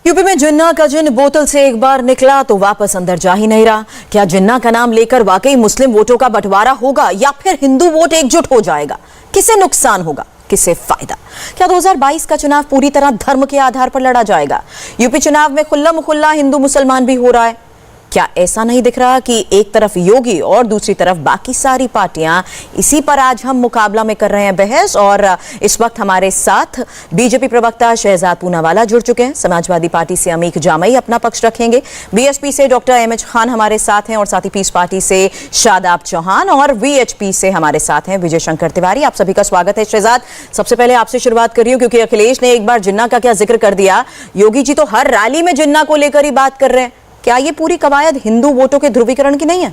UP में जिन्ना का जिन बोतल से एक बार निकला तो वापस अंदर जा ही नहीं रहा। क्या जिन्ना का नाम लेकर वाकई मुस्लिम वोटों का बंटवारा होगा या फिर हिंदू वोट एकजुट हो जाएगा? किसे नुकसान होगा, किसे फायदा? क्या 2022 का चुनाव पूरी तरह धर्म के आधार पर लड़ा जाएगा? यूपी चुनाव में खुल्ला मुखुल्ला हिंदू मुसलमान भी हो रहा है। क्या ऐसा नहीं दिख रहा कि एक तरफ योगी और दूसरी तरफ बाकी सारी पार्टियां? इसी पर आज हम मुकाबला में कर रहे हैं बहस। और इस वक्त हमारे साथ बीजेपी प्रवक्ता शहजाद पूनावाला जुड़ चुके हैं। समाजवादी पार्टी से अमीक जामई अपना पक्ष रखेंगे। बीएसपी से डॉक्टर एमएच खान हमारे साथ हैं और साथ ही पीस पार्टी से शादाब चौहान और वीएचपी से हमारे साथ हैं विजय शंकर तिवारी। आप सभी का स्वागत है। शहजाद, सबसे पहले आपसे शुरुआत कर रही हूं क्योंकि अखिलेश ने एक बार जिन्ना का क्या जिक्र कर दिया। योगी जी तो हर रैली में जिन्ना को लेकर ही बात कर रहे हैं। क्या ये पूरी कवायद हिंदू वोटों के ध्रुवीकरण की नहीं है?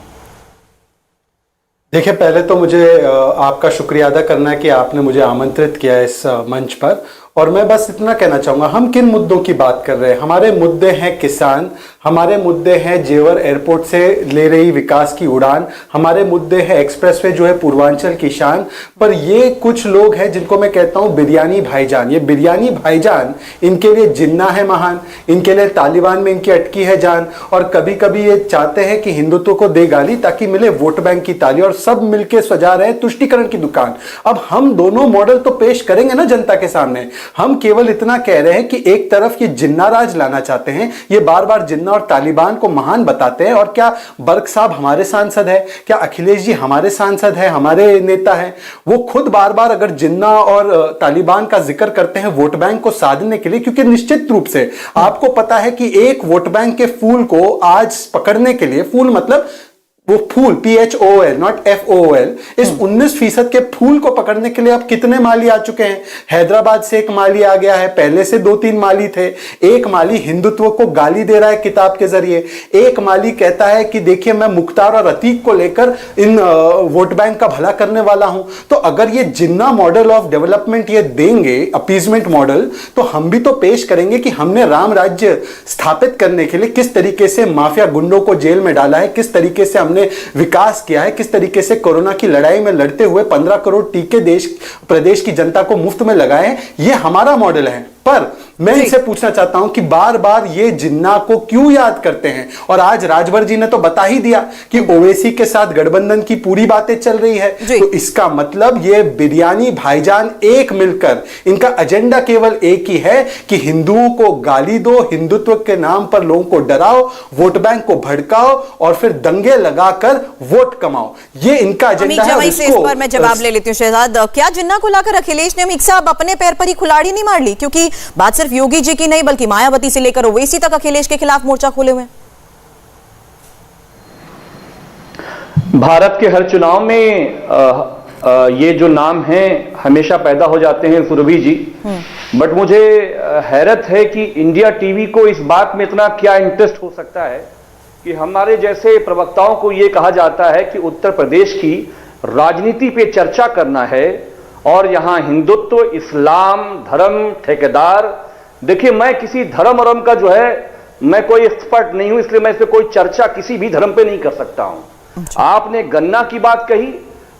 देखिए, पहले तो मुझे आपका शुक्रिया अदा करना है कि आपने मुझे आमंत्रित किया इस मंच पर। और मैं बस इतना कहना चाहूँगा, हम किन मुद्दों की बात कर रहे हैं? हमारे मुद्दे हैं किसान, हमारे मुद्दे हैं जेवर एयरपोर्ट से ले रही विकास की उड़ान, हमारे मुद्दे हैं एक्सप्रेसवे जो है पूर्वांचल की शान। पर ये कुछ लोग हैं जिनको मैं कहता हूँ बिरयानी भाईजान। ये बिरयानी भाईजान, इनके लिए जिन्ना है महान, इनके लिए तालिबान में इनकी अटकी है जान। और कभी कभी ये चाहते हैं कि हिंदुत्व को दे गाली ताकि मिले वोट बैंक की ताली, और सब मिलकर सजा रहे हैं तुष्टीकरण की दुकान। अब हम दोनों मॉडल तो पेश करेंगे ना जनता के सामने। हम केवल इतना कह रहे हैं कि एक तरफ ये जिन्ना राज लाना चाहते हैं, ये बार बार जिन्ना और तालिबान को महान बताते हैं। और क्या बर्क साहब हमारे सांसद है? क्या अखिलेश जी हमारे सांसद है, हमारे नेता है? वो खुद बार बार अगर जिन्ना और तालिबान का जिक्र करते हैं वोट बैंक को साधने के लिए, क्योंकि निश्चित रूप से आपको पता है कि एक वोट बैंक के फूल को आज पकड़ने के लिए, फूल मतलब वो फूल PHOL नॉट FOL, इस 19% के फूल को पकड़ने के लिए अब कितने माली आ चुके हैं? हैदराबाद से एक माली आ गया है, पहले से 2-3 माली थे। एक माली हिंदुत्व को गाली दे रहा है किताब के जरिए। एक माली कहता है कि देखिए मैं मुख्तार और अतीक को लेकर इन वोट बैंक का भला करने वाला हूं। तो अगर ये जिन्ना मॉडल ऑफ डेवलपमेंट ये देंगे, अपीजमेंट मॉडल, तो हम भी तो पेश करेंगे कि हमने राम राज्य स्थापित करने के लिए किस तरीके से माफिया गुंडों को जेल में डाला है, किस तरीके से हमने विकास किया है, किस तरीके से कोरोना की लड़ाई में लड़ते हुए 15 करोड़ टीके प्रदेश की जनता को मुफ्त में लगाए हैं। ये हमारा मॉडल है। पर मैं इनसे पूछना चाहता हूं कि बार बार ये जिन्ना को क्यों याद करते हैं? और आज राजभर जी ने तो बता ही दिया कि ओवैसी के साथ गठबंधन की पूरी बातें चल रही है। तो इसका मतलब ये बिरयानी भाईजान एक मिलकर, इनका एजेंडा केवल एक ही है कि हिंदुओं को गाली दो, हिंदुत्व के नाम पर लोगों को डराओ, वोट बैंक को भड़काओ और फिर दंगे लगाकर वोट कमाओ। ये इनका एजेंडा है। इस पर मैं जवाब ले लेती हूँ शहजाद। क्या जिन्ना को लाकर अखिलेश ने अमीक साहब अपने पैर पर ही कुल्हाड़ी नहीं मार ली? क्योंकि बात सिर्फ योगी जी की नहीं बल्कि मायावती से लेकर ओवैसी तक अखिलेश के खिलाफ मोर्चा खोले हुए। भारत के हर चुनाव में ये जो नाम हैं हमेशा पैदा हो जाते हैं, सुरभि जी। बट मुझे हैरत है कि इंडिया टीवी को इस बात में इतना क्या इंटरेस्ट हो सकता है कि हमारे जैसे प्रवक्ताओं को यह कहा जाता है कि उत्तर प्रदेश की राजनीति पे चर्चा करना है और यहां हिंदुत्व, इस्लाम, धर्म, ठेकेदार। देखिए, मैं किसी धर्म वरम का जो है मैं कोई एक्सपर्ट नहीं हूं, इसलिए मैं इस पर कोई चर्चा किसी भी धर्म पे नहीं कर सकता हूं। आपने गन्ना की बात कही,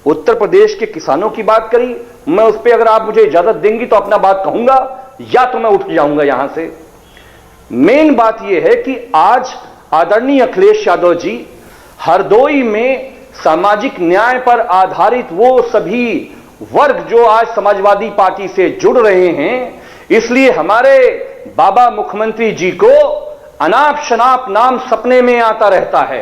उत्तर प्रदेश के किसानों की बात करी, मैं उस पर अगर आप मुझे इजाजत देंगी तो अपना बात कहूंगा या तो मैं उठ जाऊंगा यहां से। मेन बात यह है कि आज आदरणीय अखिलेश यादव जी हरदोई में सामाजिक न्याय पर आधारित वो सभी वर्ग जो आज समाजवादी पार्टी से जुड़ रहे हैं, इसलिए हमारे बाबा मुख्यमंत्री जी को अनाप शनाप नाम सपने में आता रहता है।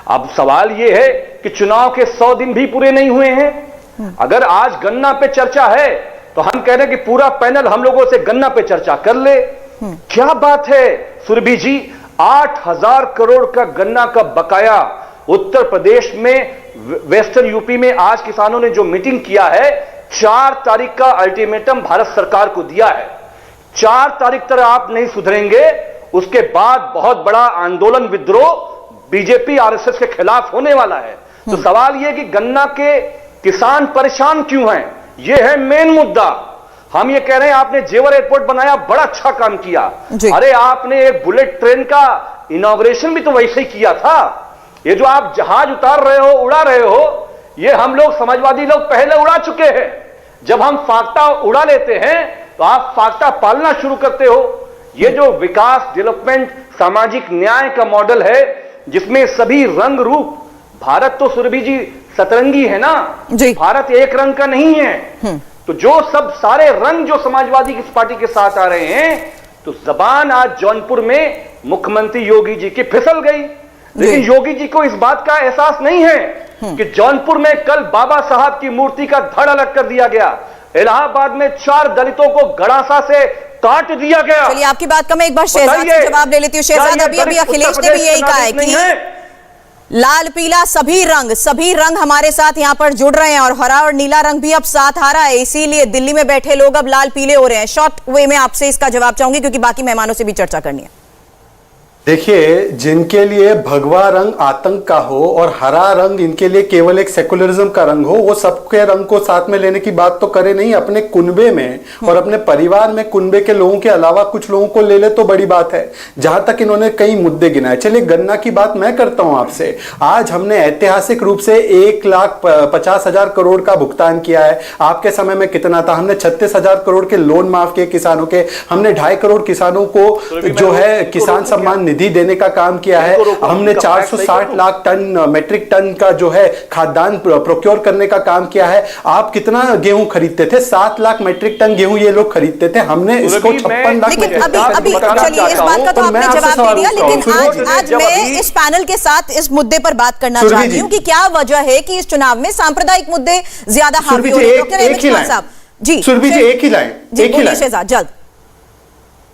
अब सवाल यह है कि चुनाव के 100 दिन भी पूरे नहीं हुए हैं। अगर आज गन्ना पे चर्चा है तो हम कह रहे हैं कि पूरा पैनल हम लोगों से गन्ना पे चर्चा कर ले। क्या बात है सुरभि जी, 8,000 करोड़ का गन्ना का बकाया उत्तर प्रदेश में, वेस्टर्न यूपी में आज किसानों ने जो मीटिंग किया है, 4 तारीख का अल्टीमेटम भारत सरकार को दिया है। 4 तारीख तक आप नहीं सुधरेंगे, उसके बाद बहुत बड़ा आंदोलन, विद्रोह बीजेपी RSS के खिलाफ होने वाला है। तो सवाल यह कि गन्ना के किसान परेशान क्यों हैं, यह है मेन मुद्दा। हम ये कह रहे हैं आपने जेवर एयरपोर्ट बनाया, बड़ा अच्छा काम किया। अरे आपने एक बुलेट ट्रेन का इनॉग्रेशन भी तो वैसे ही किया था। ये जो आप जहाज उतार रहे हो, उड़ा रहे हो, ये हम लोग समाजवादी लोग पहले उड़ा चुके हैं। जब हम फाख्ता उड़ा लेते हैं तो आप फाख्ता पालना शुरू करते हो। ये जो विकास, डेवलपमेंट, सामाजिक न्याय का मॉडल है, जिसमें सभी रंग रूप, भारत तो सुरभि जी सतरंगी है ना जी। भारत एक रंग का नहीं है। तो जो सब सारे रंग जो समाजवादी की पार्टी के साथ आ रहे हैं, तो जबान आज जौनपुर में मुख्यमंत्री योगी जी की फिसल गई। लेकिन योगी जी को इस बात का एहसास नहीं है कि जौनपुर में कल बाबा साहब की मूर्ति का धड़ अलग कर दिया गया, इलाहाबाद में 4 दलितों को गड़ासा से काट दिया गया। चलिए आपकी बात का मैं एक बार शहजाद से जवाब ले लेती हूँ। शहजाद, अभी अखिलेश ने भी यही कहा है कि लाल पीला सभी रंग हमारे साथ यहाँ पर जुड़ रहे हैं और हरा और नीला रंग भी अब साथ आ रहा है, इसीलिए दिल्ली में बैठे लोग अब लाल पीले हो रहे हैं। शॉर्ट वे में आपसे इसका जवाब चाहूंगी क्योंकि बाकी मेहमानों से भी चर्चा करनी है। देखिए, जिनके लिए भगवा रंग आतंक का हो और हरा रंग इनके लिए केवल एक सेकुलरिज्म का रंग हो, वो सबके रंग को साथ में लेने की बात तो करे नहीं। अपने कुनबे में और अपने परिवार में कुनबे के लोगों के अलावा कुछ लोगों को ले ले तो बड़ी बात है। जहां तक इन्होंने कई मुद्दे गिनाए, चलिए गन्ना की बात मैं करता हूं आपसे। आज हमने ऐतिहासिक रूप से 1,50,000 करोड़ का भुगतान किया है। आपके समय में कितना था? हमने 36,000 करोड़ के लोन माफ किए किसानों के। हमने 2.5 करोड़ किसानों को जो है किसान सम्मान निधि देने का काम किया है। हमने 460 लाख टन मैट्रिक टन का जो है खाद्यान्न प्रोक्योर करने का काम किया है। आप कितना गेहूं खरीदते थे? 7 लाख मैट्रिक टन गेहूं ये लोग खरीदते थे, हमने इसको 56 लाख। लेकिन अभी चलिए इस बात का तो आपने जवाब दे दिया, लेकिन आज मैं इस पैनल के साथ इस मुद्दे पर बात करना चाहती हूँ कि क्या वजह है कि इस चुनाव में सांप्रदायिक मुद्दे ज्यादा हावी हो रहे हैं। डॉक्टर अहमद खान साहब जी, सुरभि जी एक ही लाइन शहजाद जल्द।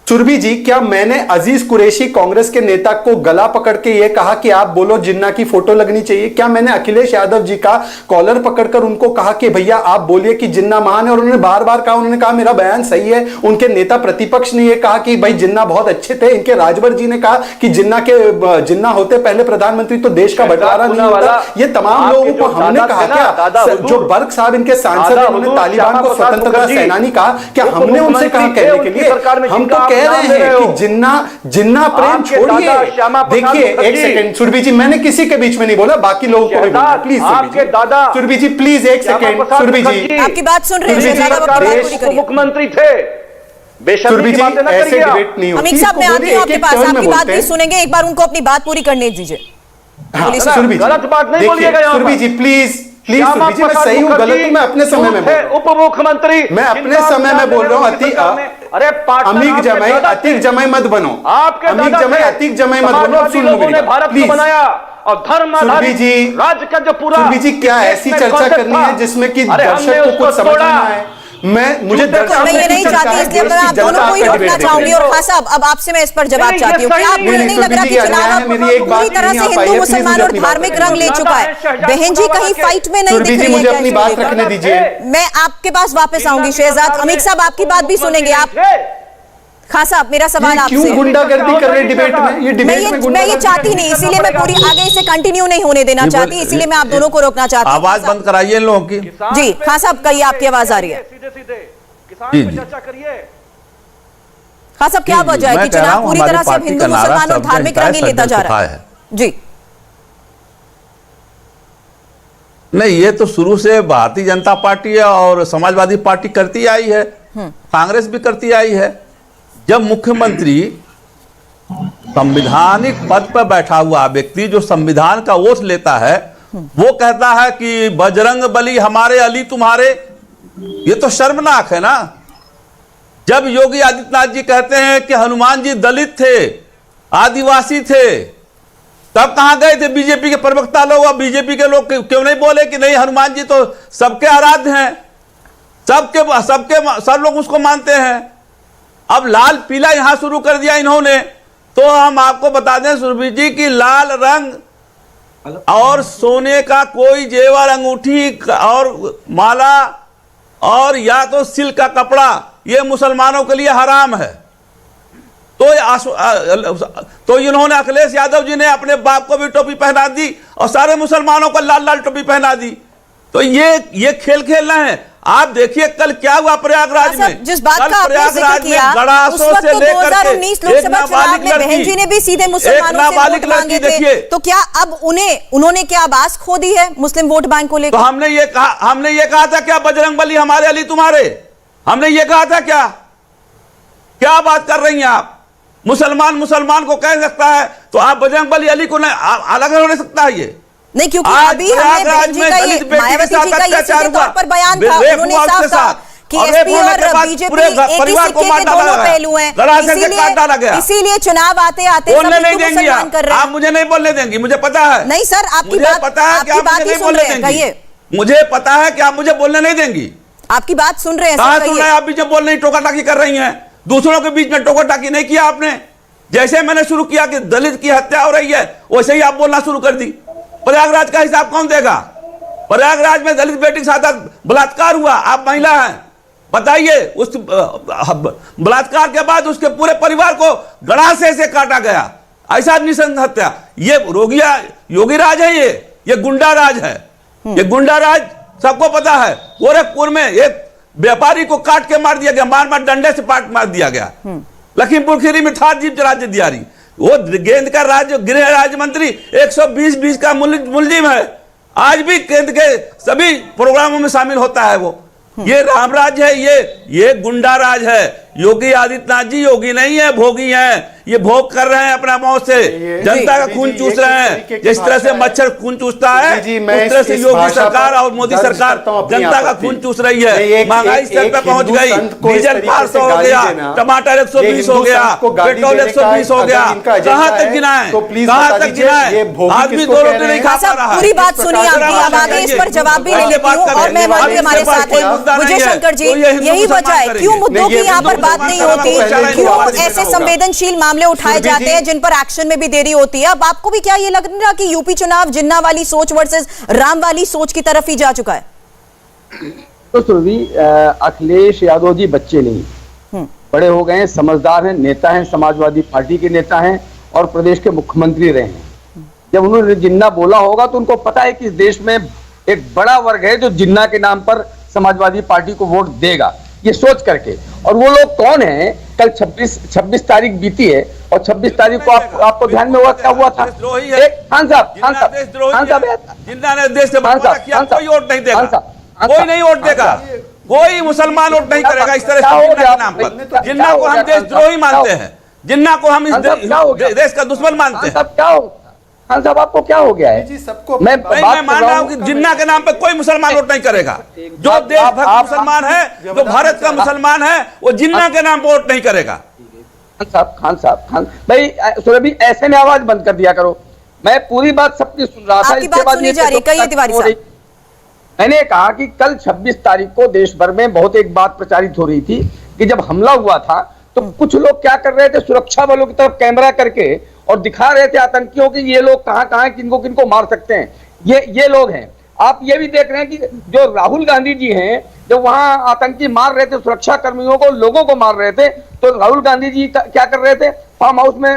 सुरभि जी, क्या मैंने अजीज कुरैशी कांग्रेस के नेता को गला पकड़ के यह कहा कि आप बोलो जिन्ना की फोटो लगनी चाहिए? क्या मैंने अखिलेश यादव जी का कॉलर पकड़कर उनको कहा कि भैया आप बोलिए कि जिन्ना महान है? और उन्होंने बार बार कहा, उन्होंने कहा मेरा बयान सही है। उनके नेता प्रतिपक्ष ने यह कहा कि भाई जिन्ना बहुत अच्छे थे। इनके राजभर जी ने कहा कि जिन्ना होते पहले प्रधानमंत्री तो देश का बंटवारा नहीं होता। ये तमाम लोगों को हमने कहा क्या? जो बर्ग साहब इनके सांसद हैं, उन्होंने तालिबान को स्वतंत्रता सेनानी कहा, क्या हमने उनसे कहा कहने के लिए? हम तो कह रहे हैं कि जिन्ना प्रेम छोड़िए। देखिए एक सेकंड सुरभि जी, मैंने किसी के बीच में नहीं बोला, बाकी लोगों को भी बोला। प्लीज आपके दादा सुरभि जी, प्लीज एक सेकंड। सुरभि जी आपकी बात सुन रहे हैं, मुख्यमंत्री थे, सुरभि जी ऐसे डिबेट नहीं होती। अमित साहब मैं आती हूं आपके पास, आपकी बात भी सुनेंगे, एक बार उनको अपनी बात पूरी करने दीजिए। गलत बात नहीं बोलिएगा। सुरभि जी प्लीज सुरभि जी, मैं सही हूं गलत हूं? मैं अपने समय में उप मुख्यमंत्री, मैं अपने समय में बोल रहा हूं। अरे अमीक जमाई अतीक जमाई मत बनो। आपके अमीक जमाई अतीक जमाई मत बनो। अब सुन लो मेरी बात भारत को बनाया और धर्म सुरभि जी, राज्य का जो पूरा सुरभि जी क्या ऐसी चर्चा करनी है जिसमें कि दर्शक को कुछ समझ ना आए? मुझे मैं ये नहीं चाहती, इसलिए मैं आप दोनों को ही रोकना चाहूंगी। और खास अब आपसे मैं इस पर जवाब चाहती हूँ कि आप मुझे नहीं लग रहा कि चुनाव पूरी तरह से हिंदू मुसलमान और धार्मिक रंग ले चुका है? बहन जी कहीं फाइट में नहीं दिख रही है? मुझे अपनी बात रखने दीजिए, मैं आपके पास वापस आऊंगी। शहजाद, अमीक साहब आपकी बात भी सुनेंगे। आप खान साहब, मेरा सवाल आपसे, क्यों गुंडागर्दी कर रहे डिबेट में? ये डिबेट में मैं ये चाहती नहीं, इसीलिए मैं पूरी आगे इसे कंटिन्यू नहीं होने देना चाहती, इसीलिए मैं आप दोनों को रोकना चाहती हूँ। आवाज बंद कराइए इन लोगों की। जी खान साहब कहिए, आपकी आवाज आ रही है। किसान पे चर्चा करिए। खान साहब क्या वजह है कि चुनाव पूरी तरह से हिंदू मुसलमान और धार्मिक रंग ही लेता जा रहा है? जी नहीं, ये तो शुरू से भारतीय जनता पार्टी और समाजवादी पार्टी करती आई है, कांग्रेस भी करती आई है। जब मुख्यमंत्री संवैधानिक पद पर बैठा हुआ व्यक्ति जो संविधान का ओथ लेता है, वो कहता है कि बजरंग बली हमारे अली तुम्हारे, ये तो शर्मनाक है ना। जब योगी आदित्यनाथ जी कहते हैं कि हनुमान जी दलित थे, आदिवासी थे, तब कहां गए थे बीजेपी के प्रवक्ता लोग और बीजेपी के लोग? क्यों नहीं बोले कि नहीं हनुमान जी तो सबके आराध्य हैं, सब लोग उसको मानते हैं। अब लाल पीला यहां शुरू कर दिया इन्होंने। तो हम आपको बता दें सुरभि जी की लाल रंग और सोने का कोई जेवर, अंगूठी और माला और या तो सिल्क का कपड़ा, ये मुसलमानों के लिए हराम है। तो इन्होंने अखिलेश यादव जी ने अपने बाप को भी टोपी पहना दी और सारे मुसलमानों को लाल लाल टोपी पहना दी। तो ये खेल खेलना है। आप देखिए कल क्या हुआ प्रयागराज में। जिस बात का आपने जिक्र किया, उस वक्त तो 2019 लोकसभा चुनाव में बहन जी ने भी सीधे मुसलमानों से वोट मांगे थे। तो क्या अब उन्होंने क्या आवाज खो दी है मुस्लिम वोट बैंक को लेकर? तो हमने ये कहा था क्या बजरंग बली हमारे अली तुम्हारे? हमने ये कहा था क्या? क्या बात कर रही हैं आप? मुसलमान मुसलमान को कह सकता है, तो आप बजरंगबली अली को अलग हो नहीं सकता है ये? नहीं, क्योंकि आज अभी हमने बहन जी का ये मायावती जी का ये सीधे तौर पर बयान था, उन्होंने साफ कहा कि एसपी और बीजेपी एक ही सिक्के के दोनों पहलू हैं, इसीलिए चुनाव आते आते बोलने नहीं देंगी आप, मुझे नहीं बोलने देंगी, मुझे पता है। नहीं सर, आपकी बात पता है कि आप मुझे नहीं बोलने देंगी, मुझे पता है कि आप मुझे बोलने नहीं देंगी। आपकी बात सुन रहे हैं, कहां सुन रहे हैं आप? बीच में बोल नहीं, टोका टाकी कर रही हैं, दूसरों के बीच में टोका टाकी नहीं किया आपने। जैसे मैंने शुरू किया कि दलित की हत्या हो रही है, वैसे ही आप बोलना शुरू कर दी। प्रयागराज का हिसाब कौन देगा? प्रयागराज में दलित बेटी के साथ बलात्कार हुआ, आप महिला हैं, बताइए। उस बलात्कार के बाद उसके पूरे परिवार को गड़ासे से काटा गया, ऐसा निसंग हत्या। ये योगी राज है, ये गुंडा राज है, ये गुंडा राज सबको पता है। गोरखपुर में एक व्यापारी को काट के मार दिया गया, मार डंडे से मार दिया गया। लखीमपुर खीरी में था जीप राज्य दियारी, वो केंद्र का गृह राज्य मंत्री 120 का मुलजिम है, आज भी केंद्र के सभी प्रोग्रामों में शामिल होता है वो। ये रामराज है, ये गुंडा राज है। योगी आदित्यनाथ जी योगी नहीं है, भोगी हैं। ये भोग कर रहे हैं अपना मौत से, जनता का खून चूस रहे हैं। जिस तरह से मच्छर खून चूसता है, उस तरह से योगी सरकार और मोदी सरकार जनता का खून चूस रही है। महंगाई स्तर पर पहुंच गई, डीजल 500 हो गया, टमाटर 120 हो गया, पेट्रोल 120 हो गया। कहां तक गिनाएं, कहां तक गिनाएं? आदमी 2 रोटी नहीं खा पा रहा है। पूरी बात सुनिए आपकी, अब आगे इस पर जवाब भी ले लेती हूं। और मेहमान भी हमारे साथ हैं, विजय शंकर जी, यही वजह है क्यों मुद्दों की यहाँ पर बात नहीं होती, क्यों ऐसे संवेदनशील मामले उठाए जाते हैं जिन पर एक्शन में भी देरी होती है। अब आपको भी क्या ये लग रहा है कि यूपी चुनाव जिन्ना वाली सोच वर्सेस राम वाली सोच की तरफ ही जा चुका है? तो सुरभि, अखिलेश यादव जी बच्चे नहीं, बड़े हो गए हैं, समझदार हैं, नेता हैं, समाजवादी पार्टी के नेता हैं और प्रदेश के मुख्यमंत्री रहे हैं। जब उन्होंने जिन्ना बोला होगा तो उनको पता है कि इस देश में एक बड़ा वर्ग है जो जिन्ना के नाम पर समाजवादी पार्टी को वोट देगा, ये सोच करके। और वो लोग कौन हैं? कल 26 तारीख बीती है और 26 तारीख को आपको ध्यान में हुआ क्या हुआ था? खान साहब जिन्ना ने देश से बर्बाद किया, कोई वोट नहीं देगा, कोई नहीं वोट देगा, कोई मुसलमान वोट नहीं करेगा इस तरह से जिन्ना के नाम पर। जिन्ना को हम देशद्रोही मानते हैं, जिन्ना को हम इस देश का दुश्मन मानते हैं। क्या हो खान साहब, आपको क्या हो गया है? जी सबको मैं मान रहा हूं कि जिन्ना के नाम पे कोई मुसलमान वोट नहीं करेगा। जो देशभक्त मुसलमान है, जो भारत का मुसलमान है, वो जिन्ना के नाम पे वोट नहीं करेगा। खान साहब भाई, सुरभि ऐसे में आवाज बंद कर दिया करो। मैं पूरी बात सबकी सुन रहा था, इसके बाद मैंने कहा कि कल 26 तारीख को देश भर में बहुत एक बात प्रचारित हो रही थी कि जब हमला हुआ था तो कुछ लोग क्या कर रहे थे, सुरक्षा बलों की तरफ कैमरा करके और दिखा रहे थे आतंकियों की ये लोग कहां किनको किनको मार सकते हैं, ये लोग हैं। आप ये भी देख रहे हैं कि जो राहुल गांधी जी हैं, जो वहां आतंकी मार रहे थे सुरक्षा कर्मियों को, लोगों को मार रहे थे, तो राहुल गांधी जी क्या कर रहे थे? फार्म हाउस में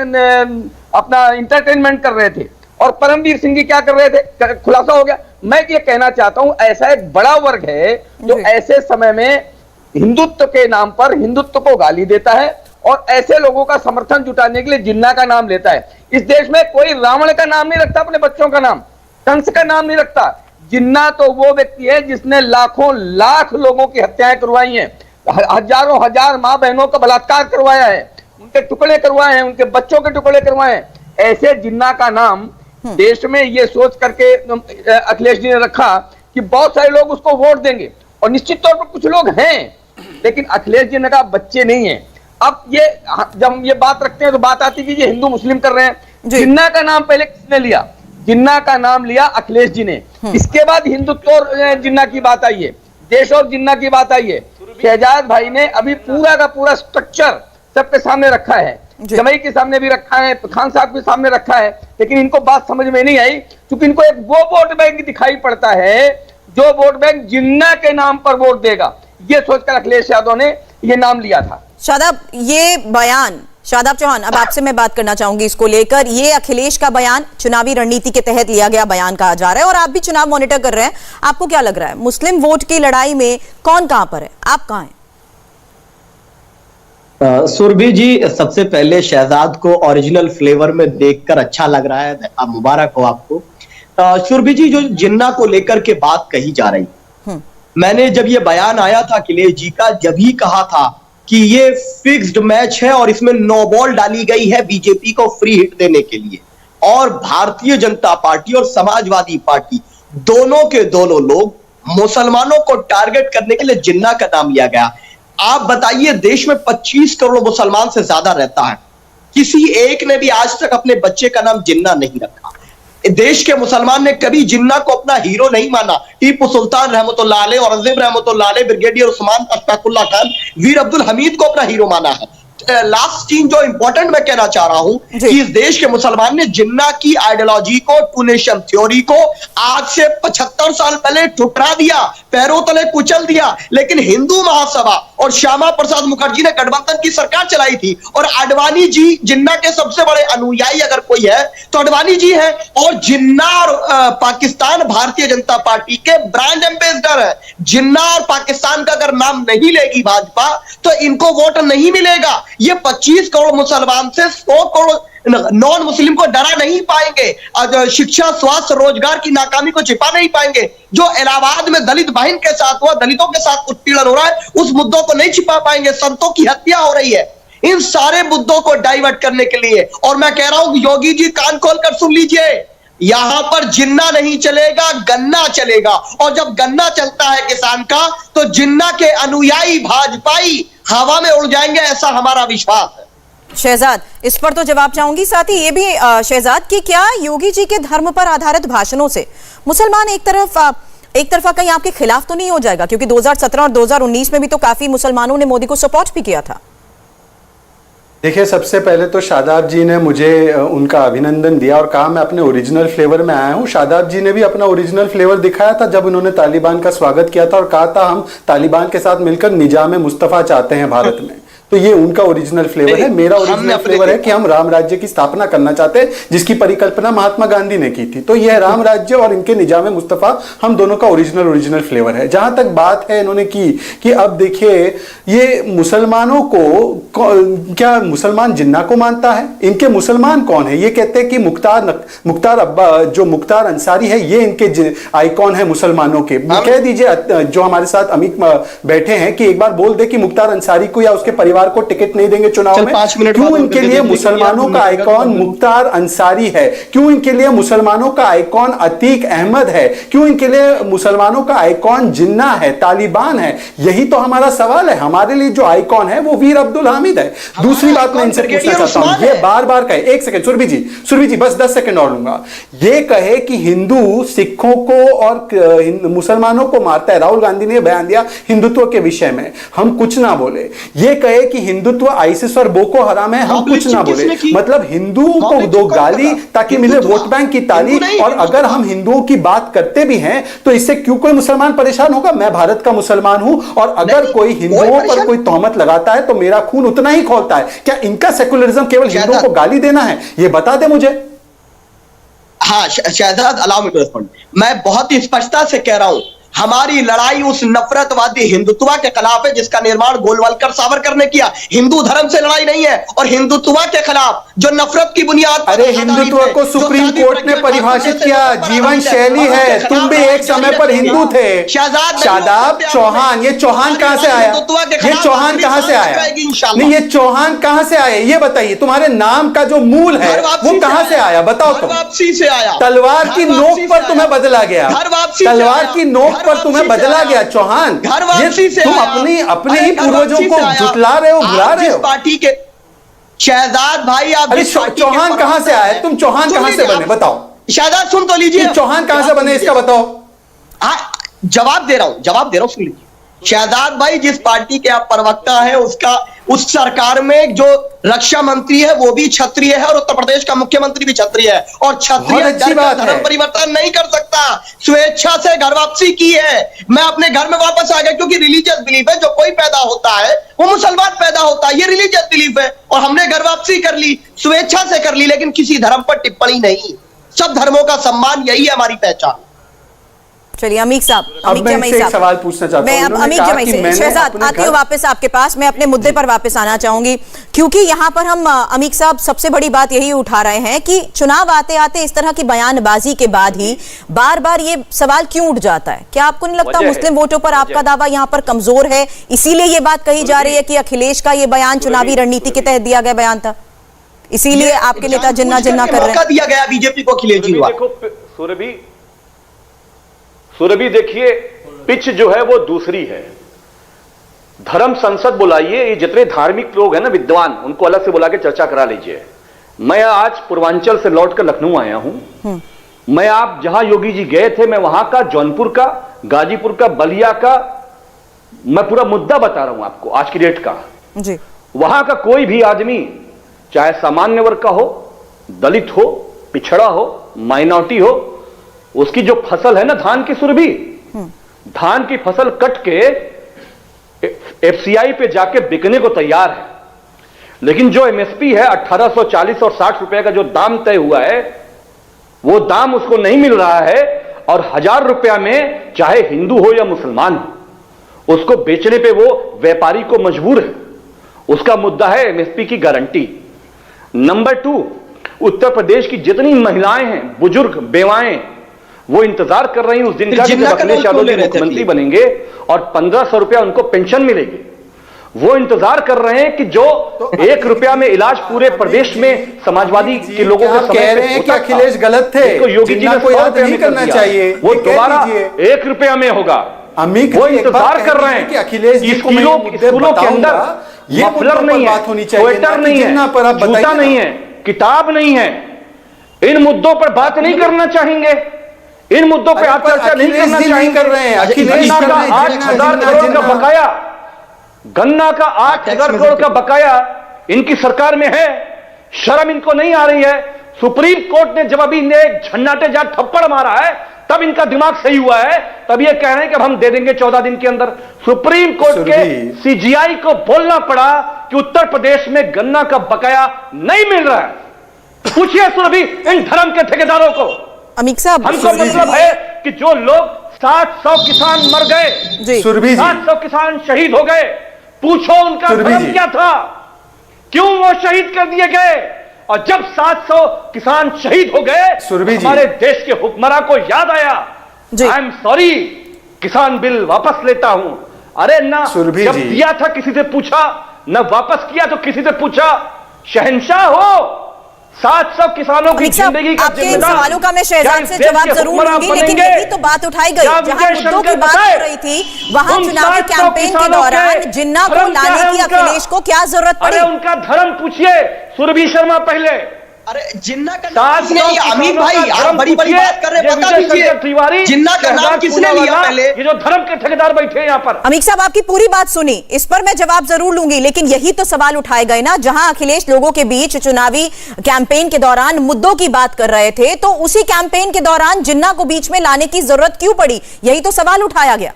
अपना इंटरटेनमेंट कर रहे थे। और परमवीर सिंह जी क्या कर रहे थे? खुलासा हो गया। मैं ये कहना चाहता हूं, ऐसा एक बड़ा वर्ग है जो ऐसे समय में हिंदुत्व के नाम पर हिंदुत्व को गाली देता है और ऐसे लोगों का समर्थन जुटाने के लिए जिन्ना का नाम लेता है। इस देश में कोई रावण का नाम नहीं रखता, अपने बच्चों का नाम, कंस का नाम नहीं रखता। जिन्ना तो वो व्यक्ति है जिसने लाखों लाख लोगों की हत्याएं करवाई हैं, हजारों हजार मां बहनों का बलात्कार करवाया है, उनके टुकड़े करवाए हैं, उनके बच्चों के टुकड़े करवाए हैं। ऐसे जिन्ना का नाम देश में ये सोच करके अखिलेश जी ने रखा कि बहुत सारे लोग उसको वोट देंगे, और निश्चित तौर पर कुछ लोग हैं, लेकिन अखिलेश जी ने कहा बच्चे नहीं है। अब ये जब हम ये बात रखते हैं तो बात आती है कि ये हिंदू मुस्लिम कर रहे हैं। जिन्ना का नाम पहले किसने लिया? जिन्ना का नाम लिया अखिलेश जी ने। इसके बाद हिंदुत्व और जिन्ना की बात आई है, देश और जिन्ना की बात आई है। शहजाद भाई ने अभी पूरा का पूरा स्ट्रक्चर सबके सामने रखा है, जमई के सामने भी रखा है, खान साहब के सामने रखा है, लेकिन इनको बात समझ में नहीं आई, क्योंकि इनको एक वो वोट बैंक दिखाई पड़ता है जो वोट बैंक जिन्ना के नाम पर वोट देगा। ये सोचकर अखिलेश यादव ने ये नाम लिया था। शादाब, ये बयान, शादाब चौहान, अब आपसे मैं बात करना चाहूंगी इसको लेकर। ये अखिलेश का बयान चुनावी रणनीति के तहत लिया गया बयान कहा जा रहा है, और आप भी चुनाव मॉनिटर कर रहे हैं। आपको क्या लग रहा है, मुस्लिम वोट की लड़ाई में कौन कहां पर है, आप कहां हैं? सुरभि जी, सबसे पहले शहजाद को ओरिजिनल फ्लेवर में देखकर अच्छा लग रहा है, मुबारक हो आपको। सुरभि जी, जो जिन्ना को लेकर के बात कही जा रही, मैंने जब ये बयान आया था अखिलेश जी का, जब ही कहा था कि ये फिक्स्ड मैच है और इसमें नो बॉल डाली गई है बीजेपी को फ्री हिट देने के लिए। और भारतीय जनता पार्टी और समाजवादी पार्टी दोनों के दोनों लोग मुसलमानों को टारगेट करने के लिए जिन्ना का नाम लिया गया। आप बताइए, देश में 25 करोड़ मुसलमान से ज्यादा रहता है, किसी एक ने भी आज तक अपने बच्चे का नाम जिन्ना नहीं रखा। देश के मुसलमान ने कभी जिन्ना को अपना हीरो नहीं माना। टीपू सुल्तान रहमतुल्लाह अलैह, औरंगजेब रहमतुल्लाह अलैह, ब्रिगेडियर उस्मान अशफाकुल्लाह खान, वीर अब्दुल हमीद को अपना हीरो माना है। लास्ट चीज जो इंपॉर्टेंट मैं कहना चाह रहा हूं कि इस देश के मुसलमान ने जिन्ना की आइडियोलॉजी को, टू नेशन थ्योरी को आज से 75 साल पहले ठुकरा दिया, पैरों तले कुचल दिया। लेकिन हिंदू महासभा और श्यामा प्रसाद मुखर्जी ने गठबंधन की सरकार चलाई थी और आडवाणी जी जिन्ना के सबसे बड़े अनुयायी अगर कोई है तो आडवाणी जी है। और जिन्ना और पाकिस्तान भारतीय जनता पार्टी के ब्रांड एम्बेसडर है। जिन्ना और पाकिस्तान का अगर नाम नहीं लेगी भाजपा तो इनको वोट नहीं मिलेगा। ये 25 करोड़ मुसलमान से 100 करोड़ नॉन मुस्लिम को डरा नहीं पाएंगे। शिक्षा, स्वास्थ्य, रोजगार की नाकामी को छिपा नहीं पाएंगे। जो इलाहाबाद में दलित बहन के साथ हुआ, दलितों के साथ उत्पीड़न हो रहा है, उस मुद्दों को नहीं छिपा पाएंगे। संतों की हत्या हो रही है, इन सारे मुद्दों को डाइवर्ट करने के लिए। और मैं कह रहा हूं योगी जी कान खोल कर सुन लीजिए, यहां पर जिन्ना नहीं चलेगा, गन्ना चलेगा। और जब गन्ना चलता है किसान का तो जिन्ना के अनुयायी भाजपाई हवा में उड़ जाएंगे, ऐसा हमारा विश्वास है। शहजाद, इस पर तो जवाब चाहूंगी। साथ ही ये भी शहजाद कि क्या योगी जी के धर्म पर आधारित भाषणों से मुसलमान एक तरफा कहीं आपके खिलाफ तो नहीं हो जाएगा? क्योंकि 2017 और 2019 में भी तो काफी मुसलमानों ने मोदी को सपोर्ट भी किया था। देखिए, सबसे पहले तो शादाब जी ने मुझे उनका अभिनंदन दिया और कहा मैं अपने ओरिजिनल फ्लेवर में आया हूं। शादाब जी ने भी अपना ओरिजिनल फ्लेवर दिखाया था जब उन्होंने तालिबान का स्वागत किया था और कहा था हम तालिबान के साथ मिलकर निजाम मुस्तफा चाहते हैं भारत में। तो ये उनका ओरिजिनल फ्लेवर है। मेरा ओरिजिनल फ्लेवर है कि हम राम राज्य की स्थापना करना चाहते हैं, जिसकी परिकल्पना महात्मा गांधी ने की थी। तो यह राम राज्य और इनके निजाम मुस्तफा हम दोनों का ओरिजिनल फ्लेवर है। जहां तक बात है इन्होंने की कि अब देखिए ये मुसलमानों को क्या मुसलमान जिन्ना को मानता है? इनके मुसलमान कौन है? ये कहते हैं कि मुख्तार अब्बा जो मुख्तार अंसारी है ये इनके आइकॉन है मुसलमानों के। कह दीजिए जो हमारे साथ अमित बैठे हैं कि एक बार बोल दे कि मुख्तार अंसारी को या उसके परिवार को टिकट नहीं देंगे चुनाव में। क्यों इनके लिए मुसलमानों का आइकॉन मुख्तार अंसारी है? क्यों इनके लिए मुसलमानों का आइकॉन अतीक अहमद है? क्यों इनके लिए मुसलमानों का आइकॉन जिन्ना है, तालिबान है? यही तो हमारा सवाल है। हमारे लिए जो आइकॉन है वो वीर अब्दुल हामिद है। दूसरी बात मैं इनसे पूछना चाहता हूं, ये बार बार कहे, एक सेकंड सुरभि जी बस 10 सेकंड और लूंगा। ये कहे कि हिंदू सिखों को और मुसलमानों को मारता है। राहुल गांधी ने बयान दिया हिंदुत्व के विषय में, हम कुछ ना बोले। ये कहे कि हिंदुत्व आईसिस और बोको हराम है, हम कुछ ना बोले। मतलब हिंदुओं को दो गाली ताकि मिले वोट बैंक की ताली। और अगर हम हिंदुओं की बात करते भी हैं तो इससे क्यों कोई मुसलमान परेशान होगा? मैं भारत का मुसलमान हूं और अगर कोई हिंदुओं पर कोई तोहमत लगाता है तो मेरा खून उतना ही खौलता है। क्या इनका सेकुलरिज्म केवल हिंदुओं को गाली देना है? ये बता दे मुझे। हाँ Shahzad, allow me to respond. मैं बहुत ही स्पष्टता से कह रहा हूं, हमारी लड़ाई उस नफरतवादी हिंदुत्व के खिलाफ है जिसका निर्माण गोलवलकर सावरकर ने किया। हिंदू धर्म से लड़ाई नहीं है। और हिंदुत्व के खिलाफ जो नफरत की बुनियाद, अरे हिंदुत्व को सुप्रीम कोर्ट ने परिभाषित किया, जीवन शैली है। तुम भी एक समय पर हिंदू थे। शादाब चौहान, ये चौहान कहां से आया? ये चौहान कहां से आया? नहीं, ये चौहान कहां से आया ये बताइए। तुम्हारे नाम का जो मूल है वो कहां से आया बताओ तुम। वापसी से आया। तलवार की नोक पर तुम्हें बदला गया। तलवार की नोक पर तुम्हें बदला गया चौहान। ये तुम अपने ही पूर्वजों को झुटला रहे हो, भुला रहे हो। पार्टी के शहजाद भाई, आप अरे चौहान कहां से आए? तुम चौहान कहां से बने बताओ। शहजाद सुन तो लीजिए, चौहान कहां से बने इसका बताओ। जवाब दे रहा हूं सुन लीजिए। शहजाद भाई, जिस पार्टी के आप प्रवक्ता हैं उस सरकार में जो रक्षा मंत्री है वो भी क्षत्रिय है और उत्तर प्रदेश का मुख्यमंत्री भी क्षत्रिय है। और क्षत्रिय धर्म परिवर्तन नहीं कर सकता। स्वेच्छा से घर वापसी की है। मैं अपने घर में वापस आ गया क्योंकि रिलीजियस बिलीफ है। जो कोई पैदा होता है वो मुसलमान पैदा होता है, ये रिलीजियस बिलीफ है। और हमने घर वापसी कर ली, स्वेच्छा से कर ली, लेकिन किसी धर्म पर टिप्पणी नहीं। सब धर्मों का सम्मान, यही है हमारी पहचान। चलिए अमीक साहब, अब अमीक मैं जमई इनसे एक साहब, सवाल पूछना चाहता हूं। मैं अब इन्होंने अमीक कहा जमई कि से मैंने शहजाद अपने आती हूँ घर- वापस आपके पास। मैं अपने मुद्दे पर वापस आना चाहूंगी, क्योंकि यहाँ पर हम अमीक साहब सबसे बड़ी बात यही उठा रहे हैं कि चुनाव आते आते इस तरह की बयानबाजी के बाद ही बार बार ये सवाल क्यों उठ जाता है? क्या आपको नहीं लगता वजह है, मुस्लिम वोटों पर आपका दावा यहाँ पर कमजोर है, इसीलिए ये बात कही जा रही है कि अखिलेश का ये बयान चुनावी रणनीति के तहत दिया गया बयान था, इसीलिए आपके नेता जिन्ना जिन्ना कर रहे मौका हैं? दिया गया बीजेपी को अखिलेश जी हुआ। देखो सुरभि देखिए, पिच जो है वो दूसरी है। धर्म संसद बुलाइए, ये जितने धार्मिक लोग हैं ना विद्वान, उनको अलग से बुला के चर्चा करा लीजिए। मैं आज पूर्वांचल से लौटकर लखनऊ आया हूं। मैं आप जहां योगी जी गए थे, मैं वहां का, जौनपुर का, गाजीपुर का, बलिया का, मैं पूरा मुद्दा बता रहा हूं आपको आज की डेट का। जी, वहां का कोई भी आदमी, चाहे सामान्य वर्ग का हो, दलित हो, पिछड़ा हो, माइनॉरिटी हो, उसकी जो फसल है ना धान की सुरभि, धान की फसल कट के एफसीआई पे जाके बिकने को तैयार है। लेकिन जो एमएसपी है 1840 और 60 रुपए का जो दाम तय हुआ है, वो दाम उसको नहीं मिल रहा है। और 1000 रुपया में चाहे हिंदू हो या मुसलमान हो, उसको बेचने पे वो व्यापारी को मजबूर है। उसका मुद्दा है एमएसपी की गारंटी। नंबर 2, उत्तर प्रदेश की जितनी महिलाएं हैं, बुजुर्ग, बेवाएं, वो इंतजार कर रही हैं उस दिन का जब अखिलेश यादव जी मुख्यमंत्री बनेंगे और 1500 रुपया उनको पेंशन मिलेगी। वो इंतजार कर रहे हैं कि जो 1 रुपया में इलाज पूरे प्रदेश में समाजवादी के लोगों के कह रहे हैं कि अखिलेश गलत थे, योगी जी को याद नहीं करना चाहिए, वो दोबारा 1 रुपया में होगा। वो इंतजार कर रहे हैं कि अखिलेश जी को स्कूलों के अंदर ये मफलर नहीं है, बात होनी चाहिए, स्वेटर नहीं है, जूता नहीं है, किताब नहीं है। इन मुद्दों पर बात नहीं करना चाहेंगे, इन मुद्दों पे आप चर्चा नहीं करना चाहेंगे। कर रहे हैं गन्ना का 8000 करोड़ का बकाया, गन्ना का 8000 करोड़ का बकाया इनकी सरकार में है। शर्म इनको नहीं आ रही है। सुप्रीम कोर्ट ने जब अभी एक झन्नाटेदार थप्पड़ मारा है, तब इनका दिमाग सही हुआ है। तब ये कह रहे हैं कि अब हम दे देंगे 14 दिन के अंदर। सुप्रीम कोर्ट के सीजीआई को बोलना पड़ा कि उत्तर प्रदेश में गन्ना का बकाया नहीं मिल रहा है। पूछिए सुरभि इन धर्म के ठेकेदारों को। अमीक साहब, हमको मतलब है कि जो लोग 700 किसान मर गए, 700 किसान शहीद हो गए, पूछो उनका धर्म क्या था, क्यों वो शहीद कर दिए गए? और जब 700 किसान शहीद हो गए, हमारे देश के हुक्मरान को याद आया, आई एम सॉरी, किसान बिल वापस लेता हूं। अरे ना जब दिया था किसी से पूछा, न वापस किया तो किसी से पूछा। शहंशाह हो, 700 किसानों की जिंदगी का आपके इन सवालों का मैं शहजाद से जवाब जरूर दूंगी, लेकिन यही तो बात उठाई गई। जहां मुद्दों की बात हो रही थी, वहां चुनावी कैंपेन के दौरान जिन्ना को लाने की अखिलेश को क्या जरूरत पड़ी? उनका धर्म पूछिए सुरभि शर्मा पहले। अरे जिन्ना का नाम किसने लिया? अमीर भाई, आप बड़ी बड़ी बात कर रहे हैं, बता दीजिए जिन्ना का नाम किसने लिया पहले? ये जो धर्म के ठेकेदार बैठे हैं यहाँ पर। अमीक साहब, आपकी पूरी बात सुनी, इस पर मैं जवाब जरूर लूंगी, लेकिन यही तो सवाल उठाए गए ना। जहां अखिलेश लोगों के बीच चुनावी कैंपेन के दौरान मुद्दों की बात कर रहे थे, तो उसी कैंपेन के दौरान जिन्ना को बीच में लाने की जरूरत क्यों पड़ी? यही तो सवाल उठाया गया।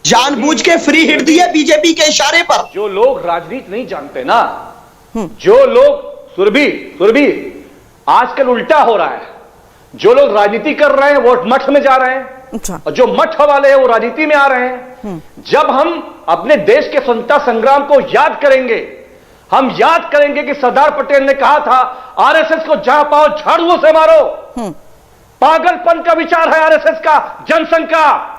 जानबूझ के फ्री हिट दिए बीजेपी के इशारे पर। जो लोग राजनीति नहीं जानते ना, जो लोग सुरभि आजकल उल्टा हो रहा है। जो लोग राजनीति कर रहे हैं वो मठ में जा रहे हैं, और जो मठ वाले हैं वो राजनीति में आ रहे हैं। जब हम अपने देश के स्वतंत्रता संग्राम को याद करेंगे, हम याद करेंगे कि सरदार पटेल ने कहा था, आरएसएस को जहां पाओ झाड़ुओं से मारो। पागलपन का विचार है आरएसएस का, जनसंघ का।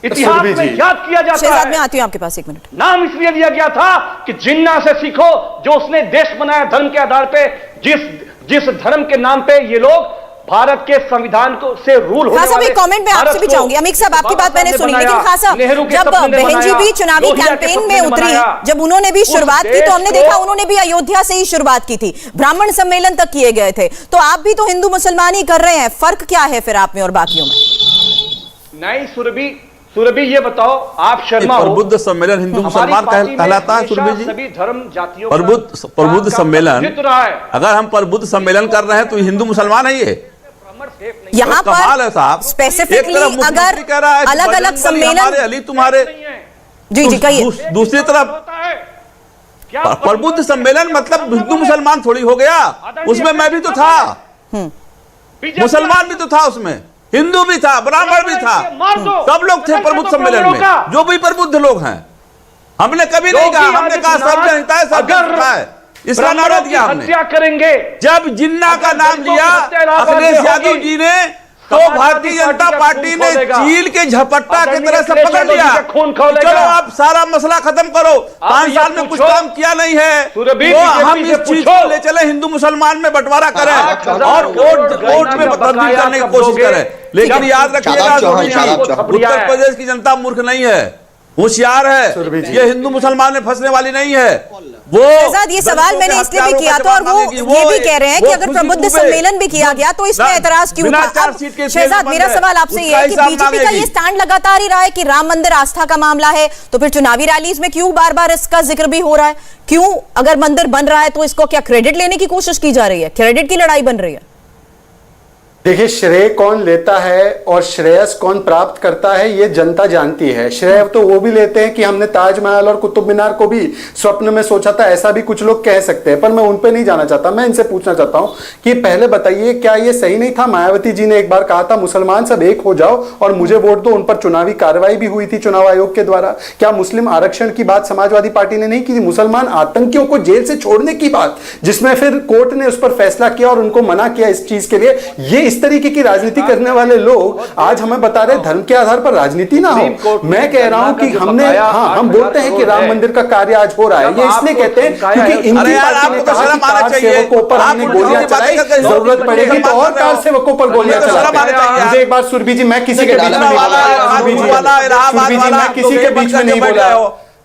इतिहास में याद किया जाता है। मैं आती हूं आपके पास, 1 मिनट। नाम इसलिए दिया गया था कि जिन्ना से सीखो, जो उसने देश बनाया धर्म के आधार पे। जिस धर्म के नाम पे ये लोग भारत के संविधान को से रूल होने वाले। एक कमेंट में आपसे भी चाहूंगी। अमीक साहब, आपकी बात मैंने सुनी, लेकिन खास साहब, जब बहन जी भी चुनावी कैंपेन में उतरी, जब उन्होंने भी शुरुआत की, तो हमने देखा उन्होंने भी अयोध्या से ही शुरुआत की थी, ब्राह्मण सम्मेलन तक किए गए थे। तो आप भी तो हिंदू मुसलमान ही कर रहे हैं, फर्क क्या है फिर आप में और बाकियों में? नहीं सुरभि ये बताओ, आप शर्मा हो, प्रबुद्ध सम्मेलन हिंदू मुसलमान कहलाता है सुरभि जी? सभी धर्म जातियों प्रबुद्ध सम्मेलन, अगर हम प्रबुद्ध सम्मेलन कर रहे हैं तो हिंदू मुसलमान है ये? यहाँ पर स्पेसिफिकली अगर अलग अलग सम्मेलन, अली तुम्हारे, जी कहिए। दूसरी तरफ प्रबुद्ध सम्मेलन मतलब हिंदू मुसलमान थोड़ी हो गया, उसमें मैं भी तो था, मुसलमान भी तो था उसमें। हिंदू भी था, ब्राह्मण भी था, सब लोग थे प्रबुद्ध सम्मेलन में, जो भी प्रबुद्ध लोग हैं। हमने कभी नहीं कहा, हमने कहा सब जनता है, सब जनता है, इसका नारा दिया हमने। हत्या करेंगे जब जिन्ना का नाम लिया अखिलेश यादव जी ने, तो भारतीय जनता पार्टी ने चील के झपट्टा की तरह से पकड़ लिया। चलो आप सारा मसला खत्म करो, 5 साल में कुछ काम किया नहीं है तो हम इस चीज को ले चले, हिंदू मुसलमान में बंटवारा करें और वोट में तब्दील करने की कोशिश करें। लेकिन याद रखिएगा, उत्तर प्रदेश की जनता मूर्ख नहीं है, होशियार है। ये हिंदू मुसलमान में फंसने वाली नहीं है। वो शहजाद, ये सवाल मैंने इसलिए भी किया था और वो ये भी कह रहे हैं कि अगर प्रबुद्ध सम्मेलन भी किया गया तो इसमें एतराज क्यों था? अब शहजाद, मेरा सवाल आपसे ये है कि बीजेपी का ये स्टैंड लगातार ही रहा है कि राम मंदिर आस्था का मामला है, तो फिर चुनावी रैलीज में क्यों बार बार इसका जिक्र भी हो रहा है? क्यों अगर मंदिर बन रहा है तो इसको क्या क्रेडिट लेने की कोशिश की जा रही है? क्रेडिट की लड़ाई बन रही है? देखिए, श्रेय कौन लेता है और श्रेयस कौन प्राप्त करता है ये जनता जानती है। श्रेय तो वो भी लेते हैं कि हमने ताजमहल और कुतुब मीनार को भी स्वप्न में सोचा था, ऐसा भी कुछ लोग कह सकते हैं, पर मैं उन पे नहीं जाना चाहता। मैं इनसे पूछना चाहता हूं कि पहले बताइए, क्या ये सही नहीं था? मायावती जी ने एक बार कहा था मुसलमान सब एक हो जाओ और मुझे वोट दो, उन पर चुनावी कार्रवाई भी हुई थी चुनाव आयोग के द्वारा। क्या मुस्लिम आरक्षण की बात समाजवादी पार्टी ने नहीं की थी? मुसलमान आतंकियों को जेल से छोड़ने की बात, जिसमें फिर कोर्ट ने उस पर फैसला किया और उनको मना किया इस चीज के लिए। ये इस तरीके की राजनीति करने वाले लोग आज हमें बता रहे धर्म के आधार पर राजनीति ना हो। मैं कह रहा हूं कि हमने, हाँ, हम बोलते हैं कि राम मंदिर का कार्य आज हो रहा है, ये इसलिए कहते हैं क्योंकि इनकी पार्टी ने कहा कि कार सेवकों पर हमने गोलियां चलाई, जरूरत पड़ेगी तो और कार सेवकों पर गोलियां चलाएंगे। मुझे एक बार सुरभि जी, मैं किसी के बीच में नहीं बोला, सुरभि जी मैं किसी के बीच में नहीं बोला।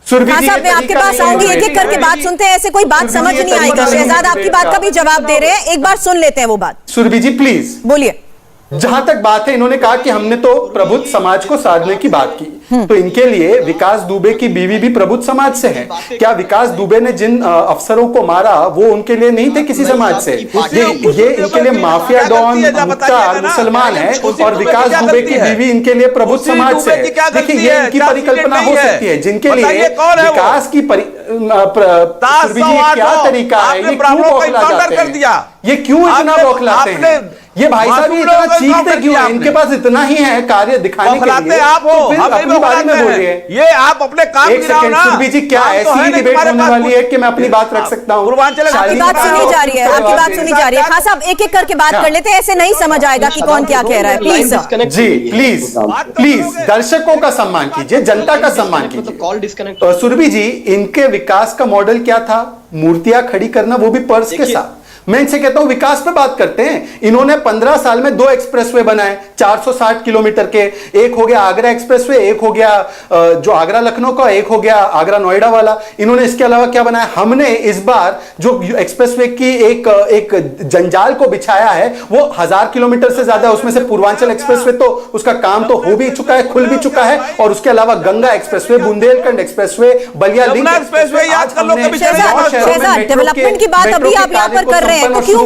हाँ साहब, मैं आपके पास आऊंगी, एक एक करके बात सुनते हैं, ऐसे कोई बात समझ नहीं आएगा। शहजाद आपकी बात का भी जवाब दे रहे हैं, एक बार सुन लेते हैं वो बात। सुरभि जी प्लीज बोलिए। जहां तक बात है, इन्होंने कहा कि हमने तो प्रबुद्ध समाज को साधने की बात की, तो इनके लिए विकास दुबे की बीवी भी प्रबुद्ध समाज से है। क्या विकास दुबे ने जिन अफसरों को मारा वो उनके लिए नहीं थे किसी समाज से? ये इनके लिए माफिया डॉन मुख्तार मुसलमान है और विकास दुबे की बीवी इनके लिए प्रबुद्ध समाज से है। देखिए, ये इनकी परिकल्पना हो सकती है, जिनके लिए विकास की क्या तरीका है, ये क्यों बौखला जाते हैं, ये क्यों इतना बौखलाते हैं? ये भाई साहब इतना चीखते क्यों हैं? इनके पास इतना ही है कार्य दिखाने के लिए, आप हो, तो फिर अपनी बारे में बोलिए। ये आप अपने काम एक सेकंड सुरभि जी, क्या ऐसी ही डिबेट होने वाली है कि मैं अपनी बात रख सकता हूँ? आपकी बात सुनी जा रही है, आपकी बात सुनी जा रही है। हाँ साहब, एक एक करके बात कर लेते हैं, ऐसे नहीं समझ आएगा कि कौन क्या कह रहा है। प्लीज जी, प्लीज दर्शकों का सम्मान कीजिए, जनता का सम्मान कीजिए। सुरभि जी, इनके विकास का मॉडल क्या था? मूर्तियां खड़ी करना, वो भी पर्स के साथ। मैं इनसे कहता हूं विकास पे बात करते हैं। इन्होंने 15 साल में 2 एक्सप्रेसवे बनाए 460 किलोमीटर के, एक हो गया आगरा एक्सप्रेसवे, एक हो गया जो आगरा लखनऊ का, एक हो गया आगरा नोएडा वाला। इन्होंने इसके अलावा क्या बनाया? हमने इस बार जो एक्सप्रेसवे की एक जंजाल को बिछाया है वो 1000 किलोमीटर से ज्यादा, उसमें से पूर्वांचल एक्सप्रेसवे तो उसका काम तो हो भी चुका है, खुल भी चुका है, और उसके अलावा Ganga expressway, Bundelkhand expressway, Ballia link expressway. Development की बात अभी आप यहाँ पर कर रहे हैं, तो क्यों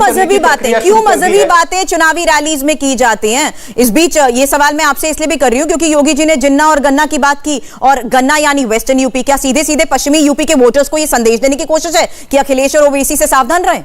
मजहबी बातें चुनावी रैलीज में की जाती हैं? इस बीच ये सवाल मैं आपसे इसलिए भी कर रही हूं क्योंकि योगी जी ने जिन्ना और गन्ना की बात की, और गन्ना यानी वेस्टर्न यूपी। क्या सीधे सीधे पश्चिमी यूपी के वोटर्स को यह संदेश देने की कोशिश है कि अखिलेश और ओवैसी से सावधान रहें?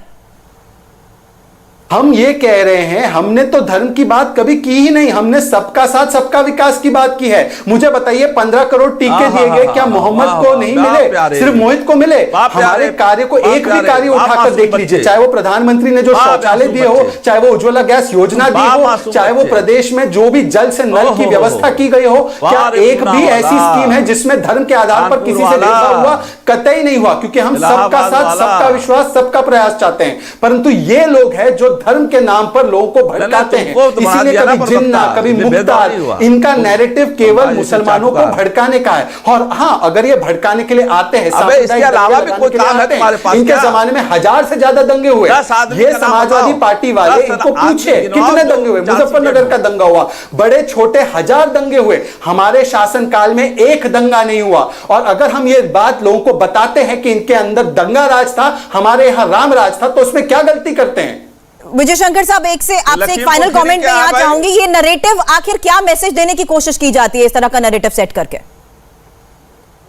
हम ये कह रहे हैं, हमने तो धर्म की बात कभी की ही नहीं, हमने सबका साथ सबका विकास की बात की है। मुझे बताइए 15 करोड़ टीके दिए गए, क्या मोहम्मद को नहीं मिले, सिर्फ मोहित को मिले? हमारे कार्य को एक भी कार्य उठाकर देख लीजिए, चाहे वो प्रधानमंत्री ने जो शौचालय दिए हो, चाहे वो उज्ज्वला गैस योजना दी हो, चाहे वो प्रदेश में जो भी जल से नल की व्यवस्था की गई हो, क्या एक भी ऐसी स्कीम है जिसमें धर्म के आधार पर किसी से भेदभाव हुआ? कतई नहीं हुआ, क्योंकि हम सबका साथ सबका विश्वास सबका प्रयास चाहते हैं। परंतु ये लोग हैं जो धर्म के नाम पर लोगों को भड़काते हैं, इसीलिए कभी जिन्ना कभी मुख्तार, इनका नैरेटिव केवल मुसलमानों को भड़काने का है। और हाँ, अगर ये भड़काने के लिए आते हैं, इसके अलावा भी कोई काम है तुम्हारे पास? इनके जमाने में 1000 से ज्यादा दंगे हुए। ये समाजवादी पार्टी वाले, इनको पूछे कितने दंगे हुए? मुजफ्फरनगर का दंगा हुआ, बड़े छोटे 1000 दंगे हुए। हमारे शासनकाल में एक दंगा नहीं हुआ। और अगर हम ये बात लोगों को बताते हैं कि इनके अंदर दंगा राज था, हमारे यहां राम राज था, तो उसमें क्या गलती करते हैं? विजय शंकर साहब, आपसे एक फाइनल कमेंट में यहाँ चाहूंगी, ये नैरेटिव आखिर क्या मैसेज देने की कोशिश की जाती है इस तरह का नैरेटिव सेट करके?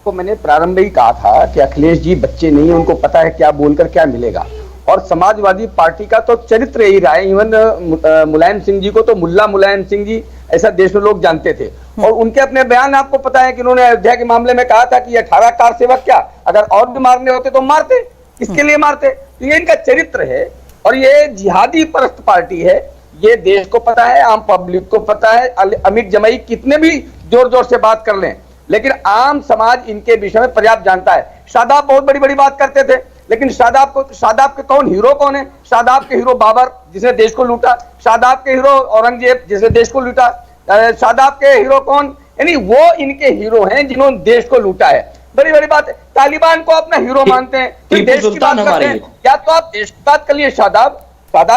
तो मैंने प्रारंभ में ही कहा था कि अखिलेश जी बच्चे नहीं है, उनको पता है क्या बोलकर क्या मिलेगा। और समाजवादी पार्टी का तो चरित्र यही रहा है। इवन मुलायम सिंह जी को तो मुल्ला मुलायम सिंह जी ऐसा देश में लोग जानते थे, और उनके अपने बयान आपको पता है कि उन्होंने अयोध्या के मामले में कहा था कि 18 कार सेवक क्या, अगर और भी मारने होते तो मारते, किसके लिए मारते। तो ये इनका चरित्र है और ये जिहादी परस्त पार्टी है। ये देश को पता है, आम पब्लिक को पता है। अमित जमई कितने भी जोर जोर से बात कर लें, लेकिन आम समाज इनके विषय में पर्याप्त जानता है। शादाब बहुत बड़ी बड़ी बात करते थे, लेकिन शादाब के कौन हीरो कौन है? शादाब के हीरो बाबर जिसने देश को लूटा, शादाब के हीरो औरंगजेब जिसने देश को लूटा, शादाब के हीरो कौन? यानी वो इनके हीरो हैं जिन्होंने देश को लूटा है। बड़ी बड़ी बात है। तालिबान को अपना हीरो मानते हैं, फिर देश की बात करते हैं। या तो आप देश की बात कर लिए शादाब,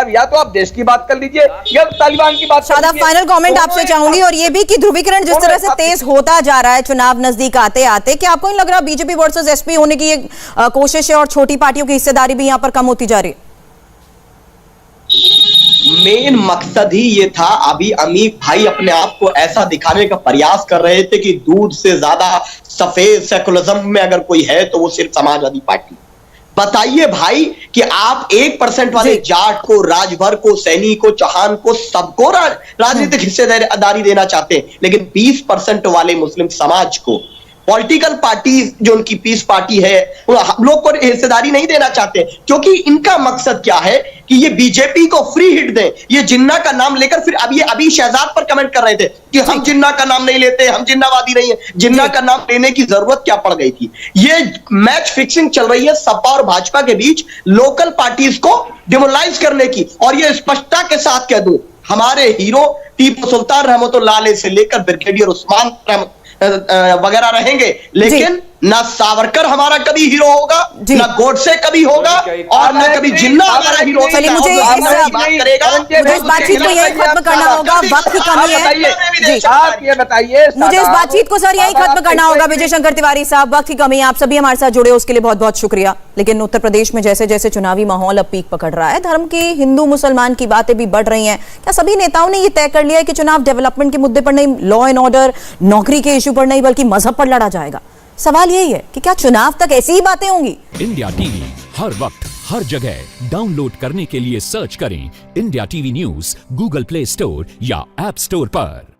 या तो आप देश की बात कर लीजिए या तो तालिबान की बात। शादाब, फाइनल कमेंट आपसे चाहूंगी, और ये भी कि ध्रुवीकरण जिस तरह से तेज होता जा रहा है चुनाव नजदीक आते आते, क्या आपको नहीं लग रहा बीजेपी वर्सेस एसपी होने की एक कोशिश है और छोटी पार्टियों की हिस्सेदारी भी यहां पर कम होती जा रही है? मेन मकसद ही ये था। अभी अमीर भाई अपने आप को ऐसा दिखाने का प्रयास कर रहे थे कि दूध से ज्यादा सफेद सेकुलरिज्म में अगर कोई है तो वो सिर्फ समाजवादी पार्टी। बताइए भाई कि आप 1% वाले जाट को, राजभर को, सैनी को, चौहान को, सबको राजनीतिक हिस्सेदारी देना चाहते हैं, लेकिन 20% वाले मुस्लिम समाज को, पॉलिटिकल पार्टी जो उनकी पीस पार्टी है, हम लोग को हिस्सेदारी नहीं देना चाहते, क्योंकि इनका मकसद क्या है कि ये बीजेपी को फ्री हिट दें। ये जिन्ना का नाम लेकर फिर अभी शहजाद पर कमेंट कर रहे थे कि हम जिन्ना का नाम नहीं लेते, हम जिन्नावादी नहीं है। जिन्ना का नाम लेने की जरूरत क्या पड़ गई थी? ये मैच फिक्सिंग चल रही है सपा और भाजपा के बीच, लोकल पार्टीज को डिमोलाइज करने की। और ये स्पष्टता के साथ कह दूं, हमारे हीरो टीपू सुल्तान रहमतुल्लाह अलैह से लेकर ब्रिगेडियर उस्मान वगैरह रहेंगे, लेकिन ना सावरकर हमारा कभी हीरो होगा, ना गोडसे कभी होगा, और ना कभी जिन्ना हमारा हीरो होगा। चलिए, मुझे इस बातचीत को यही खत्म करना होगा, वक्त की कमी है। ये बताइए, मुझे इस बातचीत को सर यही खत्म करना होगा। विजय शंकर तिवारी साहब, वक्त की कमी है। आप सभी हमारे साथ जुड़े उसके लिए बहुत बहुत शुक्रिया। लेकिन उत्तर प्रदेश में जैसे जैसे चुनावी माहौल अब पीक पकड़ रहा है, धर्म की, हिंदू मुसलमान की बातें भी बढ़ रही हैं। क्या सभी नेताओं ने ये तय कर लिया है कि चुनाव डेवलपमेंट के मुद्दे पर नहीं, लॉ एंड ऑर्डर, नौकरी के इश्यू पर नहीं, बल्कि मजहब पर लड़ा जाएगा? सवाल यही है कि क्या चुनाव तक ऐसी ही बातें होंगी? इंडिया टीवी हर वक्त हर जगह डाउनलोड करने के लिए सर्च करें India TV news Google play store या ऐप स्टोर पर।